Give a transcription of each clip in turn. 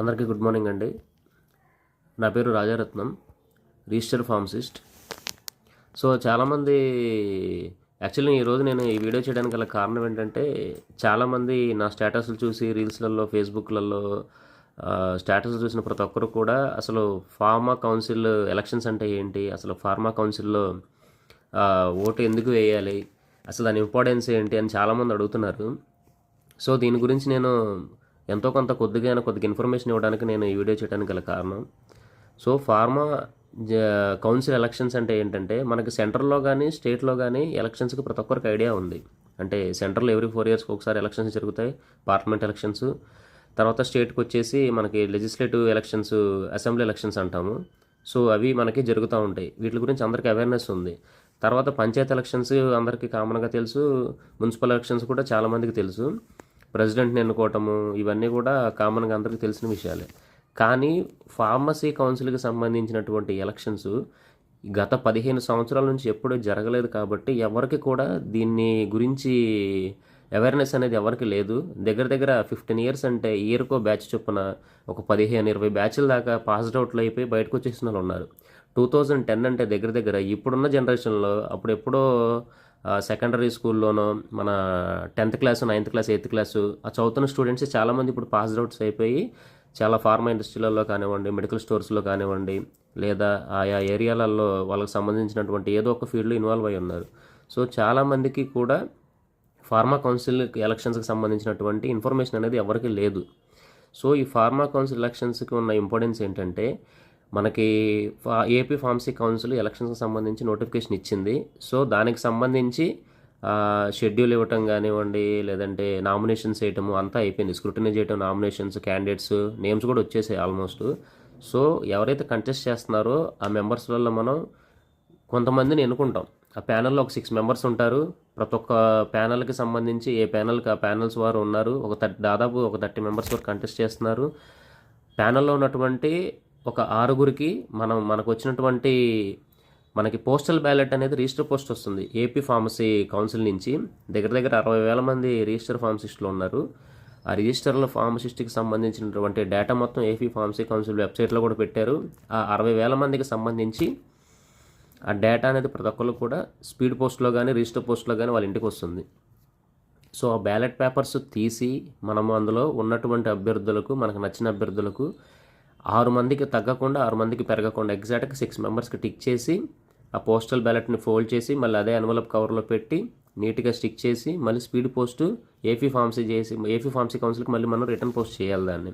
అందరికీ good morning అండి. నా పేరు రాజారత్నం, రిజిస్టర్డ్ ఫార్మసిస్ట్. సో చాలామంది యాక్చువల్లీ ఈరోజు నేను ఈ వీడియో చేయడానికి గల కారణం ఏంటంటే, చాలామంది నా స్టేటస్లు చూసి రీల్స్లలో, ఫేస్బుక్లలో స్టేటస్లు చూసిన ప్రతి ఒక్కరు కూడా అసలు ఫార్మా కౌన్సిల్ ఎలక్షన్స్ అంటే ఏంటి, అసలు ఫార్మా కౌన్సిల్లో ఓటు ఎందుకు వేయాలి, అసలు దాని ఇంపార్టెన్స్ ఏంటి అని చాలామంది అడుగుతున్నారు. సో దీని గురించి నేను ఎంతో కొంత కొద్దిగా ఇన్ఫర్మేషన్ ఇవ్వడానికి నేను ఈ వీడియో చేయడానికి గల కారణం. సో ఫార్మా కౌన్సిల్ ఎలక్షన్స్ అంటే ఏంటంటే, మనకి సెంట్రల్లో కానీ స్టేట్లో కానీ ఎలక్షన్స్కి ప్రతి ఒక్కరికి ఐడియా ఉంది. అంటే సెంట్రల్ ఎవ్రీ 4 yearsకి ఒకసారి ఎలక్షన్స్ జరుగుతాయి, పార్లమెంట్ ఎలక్షన్స్. తర్వాత స్టేట్కి వచ్చేసి మనకి లెజిస్లేటివ్ ఎలక్షన్స్, అసెంబ్లీ ఎలక్షన్స్ అంటాము. సో అవి మనకి జరుగుతూ ఉంటాయి. వీటి గురించి అందరికీ అవేర్నెస్ ఉంది. తర్వాత పంచాయత్ ఎలక్షన్స్ అందరికీ కామన్గా తెలుసు, మున్సిపల్ ఎలక్షన్స్ కూడా చాలామందికి తెలుసు, ప్రెసిడెంట్ని ఎన్నుకోవటము, ఇవన్నీ కూడా కామన్గా అందరికీ తెలిసిన విషయాలే. కానీ ఫార్మసీ కౌన్సిల్కి సంబంధించినటువంటి ఎలక్షన్స్ గత 15 సంవత్సరాల నుంచి ఎప్పుడూ జరగలేదు. కాబట్టి ఎవరికి కూడా దీన్ని గురించి అవేర్నెస్ అనేది ఎవరికి లేదు. దగ్గర దగ్గర 15 years అంటే ఇయర్కో బ్యాచ్ చొప్పున ఒక 15-20 బ్యాచ్ల దాకా పాస్డ్ అవుట్లు అయిపోయి బయటకు వచ్చేసిన వాళ్ళు ఉన్నారు. 2010 అంటే దగ్గర దగ్గర ఇప్పుడున్న జనరేషన్లో, అప్పుడెప్పుడో సెకండరీ స్కూల్లోనో మన 10th class, 9th class, 8th class ఆ చదువుతున్న స్టూడెంట్స్ చాలామంది ఇప్పుడు పాస్డ్ అవుట్స్ అయిపోయి చాలా ఫార్మా ఇండస్ట్రీలలో కానివ్వండి, మెడికల్ స్టోర్స్లో కానివ్వండి, లేదా ఆయా ఏరియాలలో వాళ్ళకి సంబంధించినటువంటి ఏదో ఒక ఫీల్డ్లో ఇన్వాల్వ్ అయి ఉన్నారు. సో చాలామందికి కూడా ఫార్మా కౌన్సిల్ ఎలక్షన్స్కి సంబంధించినటువంటి ఇన్ఫర్మేషన్ అనేది ఎవరికి లేదు. సో ఈ ఫార్మా కౌన్సిల్ ఎలక్షన్స్కి ఉన్న ఇంపార్టెన్స్ ఏంటంటే, మనకి ఏపీ ఫార్మసీ కౌన్సిల్ ఎలక్షన్స్కి సంబంధించి నోటిఫికేషన్ ఇచ్చింది. సో దానికి సంబంధించి షెడ్యూల్ ఇవ్వటం కానివ్వండి, లేదంటే నామినేషన్స్ వేయటము అంతా అయిపోయింది. స్క్రూటినీ చేయటం, నామినేషన్స్, క్యాండిడేట్స్ నేమ్స్ కూడా వచ్చేసాయి ఆల్మోస్ట్. సో ఎవరైతే కంటెస్ట్ చేస్తున్నారో ఆ మెంబర్స్ వల్ల మనం కొంతమందిని ఎన్నుకుంటాం. ఆ ప్యానెల్లో ఒక 6 members ఉంటారు. ప్రతి ఒక్క ప్యానెల్కి సంబంధించి ఏ ప్యానెల్కి ఆ ప్యానెల్స్ వారు ఉన్నారు. దాదాపు ఒక 30 members వరకు కంటెస్ట్ చేస్తున్నారు. ప్యానెల్లో ఉన్నటువంటి ఒక 6గురికి మనకు వచ్చినటువంటి మనకి పోస్టల్ బ్యాలెట్ అనేది రిజిస్టర్ పోస్ట్ వస్తుంది ఏపీ ఫార్మసీ కౌన్సిల్ నుంచి. దగ్గర దగ్గర 60,000 మంది రిజిస్టర్ ఫార్మసిస్టులు ఉన్నారు. ఆ రిజిస్టర్ల ఫార్మసిస్ట్కి సంబంధించినటువంటి డేటా మొత్తం ఏపీ ఫార్మసీ కౌన్సిల్ వెబ్సైట్లో కూడా పెట్టారు. ఆ 60,000 మందికి సంబంధించి ఆ డేటా అనేది ప్రతి ఒక్కరు కూడా స్పీడ్ పోస్ట్లో కానీ, రిజిస్టర్ పోస్ట్లో కానీ వాళ్ళ ఇంటికి వస్తుంది. సో ఆ బ్యాలెట్ పేపర్స్ తీసి మనము అందులో ఉన్నటువంటి అభ్యర్థులకు, మనకు నచ్చిన అభ్యర్థులకు 6 మందికి తగ్గకుండా, 6 మందికి పెరగకుండా ఎగ్జాక్ట్గా 6 members టిక్ చేసి ఆ పోస్టల్ బ్యాలెట్ని ఫోల్డ్ చేసి మళ్ళీ అదే ఎన్వలప్ కవర్లో పెట్టి నీట్గా స్టిక్ చేసి మళ్ళీ స్పీడ్ పోస్ట్ ఏపీ ఫార్మసీ కౌన్సిల్కి మళ్ళీ మనం రిటర్న్ పోస్ట్ చేయాలి దాన్ని.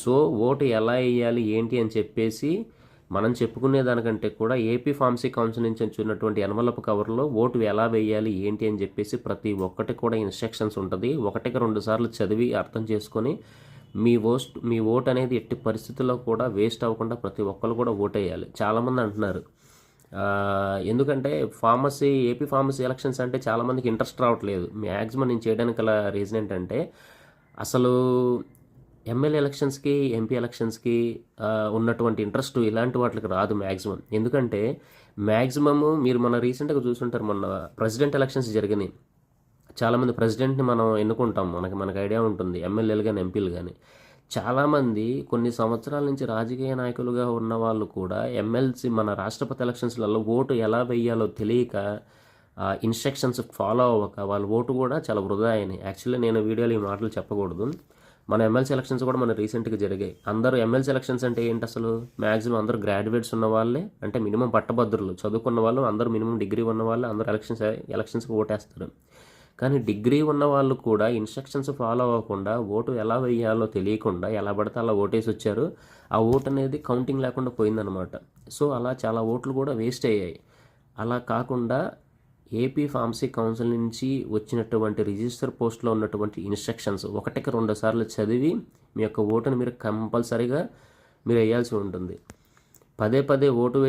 సో ఓటు ఎలా వేయాలి ఏంటి అని చెప్పేసి మనం చెప్పుకునే దానికంటే కూడా ఏపీ ఫార్మసీ కౌన్సిల్ నుంచి వచ్చినటువంటి ఎన్వలప్ కవర్లో ఓటు ఎలా వేయాలి ఏంటి అని చెప్పేసి ప్రతి ఒక్కటి కూడా ఇన్స్ట్రక్షన్స్ ఉంటుంది. 1-2 సార్లు చదివి అర్థం చేసుకొని మీ ఓటు అనేది ఎట్టి పరిస్థితుల్లో కూడా వేస్ట్ అవ్వకుండా ప్రతి ఒక్కరు కూడా ఓటు వేయాలి. చాలామంది అంటున్నారు ఎందుకంటే ఏపీ ఫార్మసీ ఎలక్షన్స్ అంటే చాలామందికి ఇంట్రెస్ట్ రావట్లేదు. మ్యాక్సిమం నేను చేయడానికి గల రీజన్ ఏంటంటే, అసలు ఎమ్మెల్యే ఎలక్షన్స్కి, ఎంపీ ఎలక్షన్స్కి ఉన్నటువంటి ఇంట్రెస్ట్ ఇలాంటి వాటికి రాదు మ్యాక్సిమం. ఎందుకంటే మ్యాక్సిమము మీరు మన రీసెంట్గా చూసుంటారు, మొన్న ప్రెసిడెంట్ ఎలక్షన్స్ జరిగినాయి. చాలామంది ప్రెసిడెంట్ని మనం ఎన్నుకుంటాం, మనకు ఐడియా ఉంటుంది, ఎమ్మెల్యేలు కానీ, ఎంపీలు కానీ. చాలామంది కొన్ని సంవత్సరాల నుంచి రాజకీయ నాయకులుగా ఉన్న వాళ్ళు కూడా మన రాష్ట్రపతి ఎలక్షన్స్లలో ఓటు ఎలా వేయాలో తెలియక, ఇన్స్ట్రక్షన్స్ ఫాలో అవ్వక వాళ్ళ ఓటు కూడా చాలా వృధా అయినాయి. యాక్చువల్లీ నేను వీడియోలో ఈ మాటలు చెప్పకూడదు. మన ఎమ్మెల్సీ ఎలక్షన్స్ కూడా మన రీసెంట్గా జరిగాయి. అందరూ ఎమ్మెల్సీ ఎలక్షన్స్ అంటే ఏంటి, అసలు మ్యాక్సిమం అందరూ గ్రాడ్యుయేట్స్ ఉన్న వాళ్ళే, అంటే మినిమం పట్టభద్రులు చదువుకున్న వాళ్ళు, అందరూ మినిమం డిగ్రీ ఉన్న వాళ్ళు అందరూ ఎలక్షన్స్కి ఓటేస్తారు. కానీ డిగ్రీ ఉన్న వాళ్ళు కూడా ఇన్స్ట్రక్షన్స్ ఫాలో అవ్వకుండా, ఓటు ఎలా వేయాలో తెలియకుండా ఎలా పడితే అలా ఓటేసి వచ్చారు. ఆ ఓటు అనేది కౌంటింగ్ లేకుండా పోయిందనమాట. సో అలా చాలా ఓట్లు కూడా వేస్ట్ అయ్యాయి. అలా కాకుండా ఏపీ ఫార్మసీ కౌన్సిల్ నుంచి వచ్చినటువంటి రిజిస్టర్ పోస్ట్లో ఉన్నటువంటి ఇన్స్ట్రక్షన్స్ 1-2 సార్లు చదివి మీ యొక్క ఓటును మీరు కంపల్సరీగా మీరు వేయాల్సి ఉంటుంది. పదే ఓటు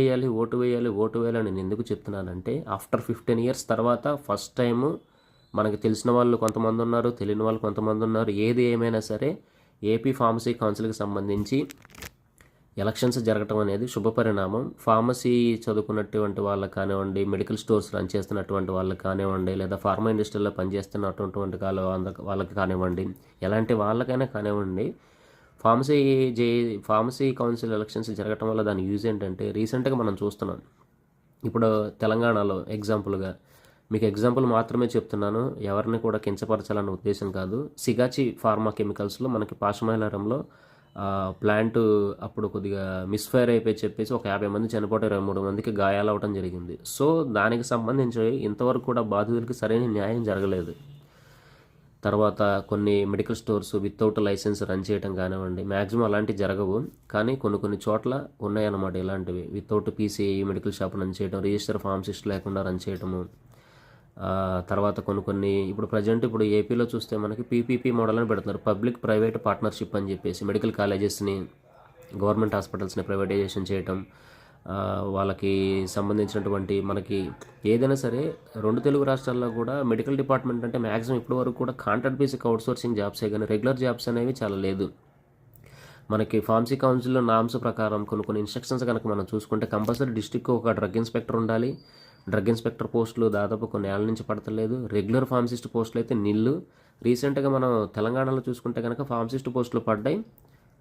వేయాలని నేను ఎందుకు చెప్తున్నానంటే, ఆఫ్టర్ 15 years తర్వాత ఫస్ట్ టైము మనకి తెలిసిన వాళ్ళు కొంతమంది ఉన్నారు, తెలియని వాళ్ళు కొంతమంది ఉన్నారు. ఏది ఏమైనా సరే ఏపీ ఫార్మసీ కౌన్సిల్కి సంబంధించి ఎలక్షన్స్ జరగటం అనేది శుభపరిణామం. ఫార్మసీ చదువుకున్నటువంటి వాళ్ళకి కానివ్వండి, మెడికల్ స్టోర్స్ రన్ చేస్తున్నటువంటి వాళ్ళకి కానివ్వండి, లేదా ఫార్మా ఇండస్ట్రీలో పనిచేస్తున్నటువంటి వాళ్ళకి కానివ్వండి, ఎలాంటి వాళ్ళకైనా కానివ్వండి, ఫార్మసీ జే ఫార్మసీ కౌన్సిల్ ఎలక్షన్స్ జరగటం వల్ల దాని యూజ్ ఏంటంటే రీసెంట్గా మనం చూస్తున్నాం. ఇప్పుడు తెలంగాణలో ఎగ్జాంపుల్గా మీకు ఎగ్జాంపుల్ మాత్రమే చెప్తున్నాను, ఎవరిని కూడా కించపరచాలన్న ఉద్దేశం కాదు. సిగాచి ఫార్మా కెమికల్స్లో మనకి పాషమైలారంలో ప్లాంట్ అప్పుడు కొద్దిగా మిస్ఫైర్ అయిపోయి చెప్పేసి ఒక 50 మంది చనిపోవడం, 23 మందికి గాయాలు అవ్వడం జరిగింది. సో దానికి సంబంధించి ఇంతవరకు కూడా బాధితులకి సరైన న్యాయం జరగలేదు. తర్వాత కొన్ని medical stores without license run చేయడం కానివ్వండి, మ్యాక్సిమం అలాంటివి జరగవు, కానీ కొన్ని చోట్ల ఉన్నాయన్నమాట ఇలాంటివి. Without PCI medical shop run చేయడం, రిజిస్టర్ ఫార్మసిస్ట్ లేకుండా రన్ చేయడము. తర్వాత కొన్ని ఇప్పుడు ప్రజెంట్ ఇప్పుడు ఏపీలో చూస్తే మనకి పీపీపీ మోడల్ అని పెడుతున్నారు, పబ్లిక్ ప్రైవేట్ పార్ట్నర్షిప్ అని చెప్పేసి. మెడికల్ కాలేజెస్ని, గవర్నమెంట్ హాస్పిటల్స్ని ప్రైవేటైజేషన్ చేయటం, వాళ్ళకి సంబంధించినటువంటి మనకి ఏదైనా సరే 2 తెలుగు రాష్ట్రాల్లో కూడా మెడికల్ డిపార్ట్మెంట్ అంటే మ్యాక్సిమం ఇప్పటి వరకు కూడా కాంట్రాక్ట్ బేసిక్ అవుట్సోర్సింగ్ జాబ్సే కానీ రెగ్యులర్ జాబ్స్ అనేవి చాలా లేదు. మనకి ఫార్మసీ కౌన్సిల్లో నామ్స్ ప్రకారం కొన్ని ఇన్స్ట్రక్షన్స్ కనుక మనం చూసుకుంటే కంపల్సరీ డిస్ట్రిక్ట్కి ఒక డ్రగ్ ఇన్స్పెక్టర్ ఉండాలి. డ్రగ్ ఇన్స్పెక్టర్ పోస్టులు దాదాపు కొన్ని ఏళ్ళ నుంచి పడతలేదు. రెగ్యులర్ ఫార్మసిస్ట్ పోస్టులు అయితే నిల్లు. రీసెంట్గా మనం తెలంగాణలో చూసుకుంటే కనుక ఫార్మసిస్ట్ పోస్టులు పడ్డాయి,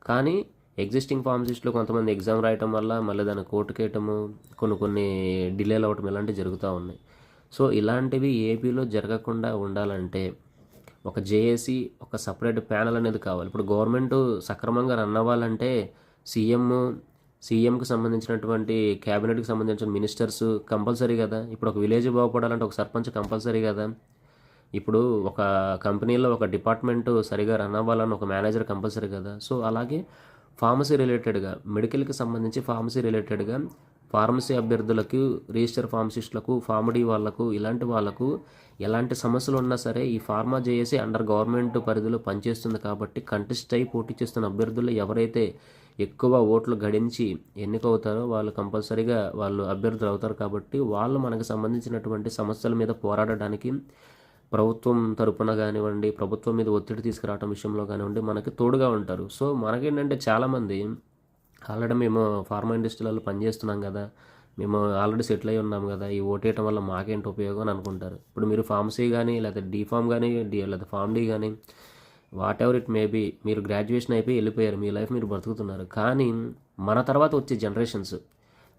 కానీ ఎగ్జిస్టింగ్ ఫార్మసిస్టులు కొంతమంది ఎగ్జామ్ రాయటం వల్ల మళ్ళీ దాన్ని కోర్టుకి వేయటము, కొన్ని డిలేలు అవ్వటం ఇలాంటివి జరుగుతూ ఉన్నాయి. సో ఇలాంటివి ఏపీలో జరగకుండా ఉండాలంటే ఒక జేఏసీ, ఒక సపరేట్ ప్యానల్ అనేది కావాలి. ఇప్పుడు గవర్నమెంట్ సక్రమంగా రన్ అవ్వాలంటే సీఎంకి సంబంధించినటువంటి క్యాబినెట్కి సంబంధించిన మినిస్టర్స్ కంపల్సరీ కదా. ఇప్పుడు ఒక విలేజ్ బాగుపడాలంటే ఒక సర్పంచ్ కంపల్సరీ కదా. ఇప్పుడు ఒక కంపెనీలో ఒక డిపార్ట్మెంట్ సరిగా రన్ అవ్వాలని ఒక మేనేజర్ కంపల్సరీ కదా. సో అలాగే ఫార్మసీ రిలేటెడ్గా, మెడికల్కి సంబంధించి ఫార్మసీ రిలేటెడ్గా ఫార్మసీ అభ్యర్థులకు, రిజిస్టర్ ఫార్మసిస్టులకు, ఫార్మడీ వాళ్లకు, ఇలాంటి వాళ్లకు ఎలాంటి సమస్యలు ఉన్నా సరే ఈ ఫార్మా జేఏసీ అండర్ గవర్నమెంట్ పరిధిలో పనిచేస్తుంది కాబట్టి కంటెస్ట్ అయి పోటీ చేస్తున్న అభ్యర్థులు ఎవరైతే ఎక్కువ ఓట్లు గడించి ఎన్నికవుతారో వాళ్ళు కంపల్సరీగా వాళ్ళు అభ్యర్థులు అవుతారు. కాబట్టి వాళ్ళు మనకు సంబంధించినటువంటి సమస్యల మీద పోరాడడానికి ప్రభుత్వం తరపున కానివ్వండి, ప్రభుత్వం మీద ఒత్తిడి తీసుకురావడం విషయంలో కానివ్వండి మనకి తోడుగా ఉంటారు. సో మనకేంటంటే చాలామంది ఆల్రెడీ మేము ఫార్మా ఇండస్ట్రీలలో పనిచేస్తున్నాం కదా, మేము ఆల్రెడీ సెటిల్ అయి ఉన్నాం కదా, ఈ ఓటేయటం వల్ల మాకేంటి ఉపయోగం అని అనుకుంటారు. ఇప్పుడు మీరు ఫార్మసీ కానీ లేదా డీఫామ్ కానీ లేదా ఫార్మ్ డీ కానీ వాట్ ఎవర్ ఇట్ మేబీ, మీరు గ్రాడ్యుయేషన్ అయిపోయి వెళ్ళిపోయారు, మీ లైఫ్ మీరు బ్రతుకుతున్నారు. కానీ మన తర్వాత వచ్చే జనరేషన్స్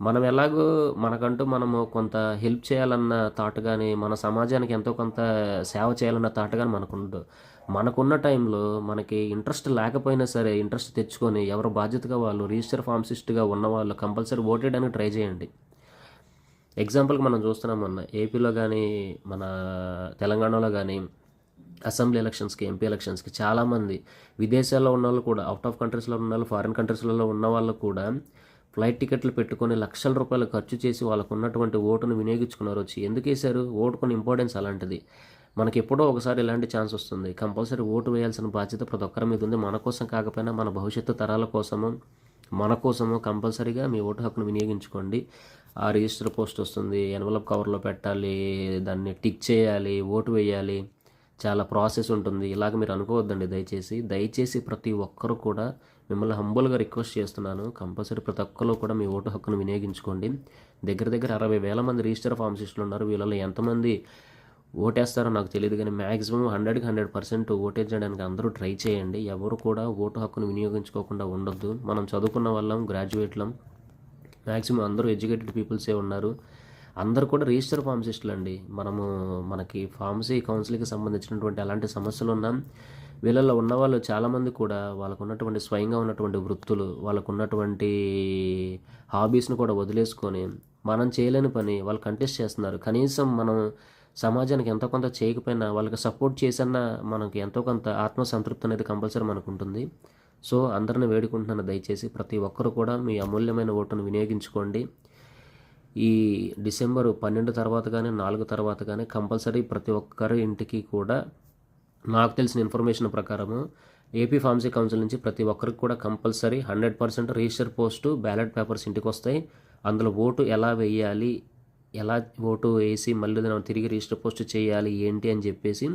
మనం ఎలాగో మనకంటూ మనము కొంత హెల్ప్ చేయాలన్న థాట్ కానీ, మన సమాజానికి ఎంతో కొంత సేవ చేయాలన్న థాట్ కానీ మనకుండదు. మనకున్న టైంలో మనకి ఇంట్రెస్ట్ లేకపోయినా సరే ఇంట్రెస్ట్ తెచ్చుకొని ఎవరు బాధ్యతగా వాళ్ళు రిజిస్టర్ ఫార్మసిస్ట్గా ఉన్న వాళ్ళు కంపల్సరీ ఓటేయడానికి ట్రై చేయండి. ఎగ్జాంపుల్కి మనం చూస్తున్నాం, మొన్న ఏపీలో కానీ మన తెలంగాణలో కానీ అసెంబ్లీ ఎలక్షన్స్కి, ఎంపీ ఎలక్షన్స్కి చాలామంది విదేశాల్లో ఉన్న వాళ్ళు కూడా, అవుట్ ఆఫ్ కంట్రీస్లో ఉన్న వాళ్ళు, ఫారిన్ కంట్రీస్లలో ఉన్న వాళ్ళు కూడా ఫ్లైట్ టికెట్లు పెట్టుకొని లక్షల రూపాయలు ఖర్చు చేసి వాళ్ళకు ఉన్నటువంటి ఓటును వినియోగించుకున్నారు. వచ్చి ఎందుకు వేశారు? ఓటుకున్న ఇంపార్టెన్స్ అలాంటిది. మనకి ఎప్పుడో ఒకసారి ఇలాంటి ఛాన్స్ వస్తుంది. కంపల్సరీ ఓటు వేయాల్సిన బాధ్యత ప్రతి ఒక్కరి మీద ఉంది. మన కోసం కాకపోయినా మన భవిష్యత్తు తరాల కోసము, మన కోసము కంపల్సరీగా మీ ఓటు హక్కును వినియోగించుకోండి. ఆ రిజిస్టర్ పోస్ట్ వస్తుంది, ఎన్వలప్ కవర్లో పెట్టాలి, దాన్ని టిక్ చేయాలి, ఓటు వేయాలి, చాలా ప్రాసెస్ ఉంటుంది. ఇలాగ మీరు అనుకోవద్దండి దయచేసి ప్రతి ఒక్కరు కూడా మిమ్మల్ని హంబుల్గా రిక్వెస్ట్ చేస్తున్నాను, కంపల్సరీ ప్రతి ఒక్కరు కూడా మీ ఓటు హక్కును వినియోగించుకోండి. దగ్గర 60,000 మంది రిజిస్టర్ ఫార్మసిస్టులు ఉన్నారు. వీళ్ళలో ఎంతమంది ఓటేస్తారో నాకు తెలియదు, కానీ మ్యాక్సిమం 100% ఓటేయడానికి అందరూ ట్రై చేయండి. ఎవరు కూడా ఓటు హక్కును వినియోగించుకోకుండా ఉండొద్దు. మనం చదువుకున్న వాళ్ళం, గ్రాడ్యుయేట్లం, మ్యాక్సిమం అందరూ ఎడ్యుకేటెడ్ పీపుల్సే ఉన్నారు. అందరూ కూడా రిజిస్టర్ ఫార్మసిస్టులు అండి. మనకి ఫార్మసీ కౌన్సిల్కి సంబంధించినటువంటి అలాంటి సమస్యలు ఉన్నాం. వీళ్ళల్లో ఉన్నవాళ్ళు చాలామంది కూడా వాళ్ళకు ఉన్నటువంటి స్వయంగా ఉన్నటువంటి వృత్తులు, వాళ్ళకు ఉన్నటువంటి హాబీస్ని కూడా వదిలేసుకొని మనం చేయలేని పని వాళ్ళు కంటెస్ట్ చేస్తున్నారు. కనీసం మనం సమాజానికి ఎంతో కొంత చేయకపోయినా వాళ్ళకి సపోర్ట్ చేసన్నా మనకి ఎంతో కొంత ఆత్మసంతృప్తి అనేది కంపల్సరీ మనకు ఉంటుంది. సో అందరిని వేడుకుంటున్నాను, దయచేసి ప్రతి ఒక్కరు కూడా మీ అమూల్యమైన ఓటును వినియోగించుకోండి. ఈ డిసెంబర్ 12 తర్వాత కానీ 4 తర్వాత కానీ కంపల్సరీ ప్రతి ఒక్కరి ఇంటికి కూడా నాకు తెలిసిన ఇన్ఫర్మేషన్ ప్రకారము ఏపీ ఫార్మసీ కౌన్సిల్ నుంచి ప్రతి ఒక్కరికి కూడా compulsory 100% register post, ballot papers ఇంటికి వస్తాయి. అందులో ఓటు ఎలా వేయాలి, ఎలా ఓటు వేసి మళ్ళీ తిరిగి రిజిస్టర్ పోస్ట్ చేయాలి ఏంటి అని చెప్పేసి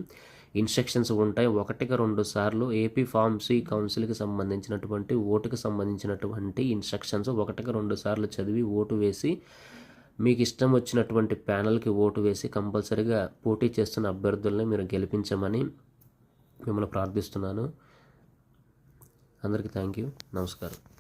ఇన్స్ట్రక్షన్స్ ఉంటాయి. 1-2 సార్లు ఏపీ ఫార్మసీ కౌన్సిల్కి సంబంధించినటువంటి ఓటుకి సంబంధించినటువంటి ఇన్స్ట్రక్షన్స్ 1-2 సార్లు చదివి ఓటు వేసి మీకు ఇష్టం వచ్చినటువంటి ప్యానల్కి ఓటు వేసి కంపల్సరీగా పోటీ చేస్తున్న అభ్యర్థుల్ని మీరు గెలిపించమని మిమ్మల్ని ప్రార్థిస్తున్నాను. అందరికీ థ్యాంక్ యూ. నమస్కారం.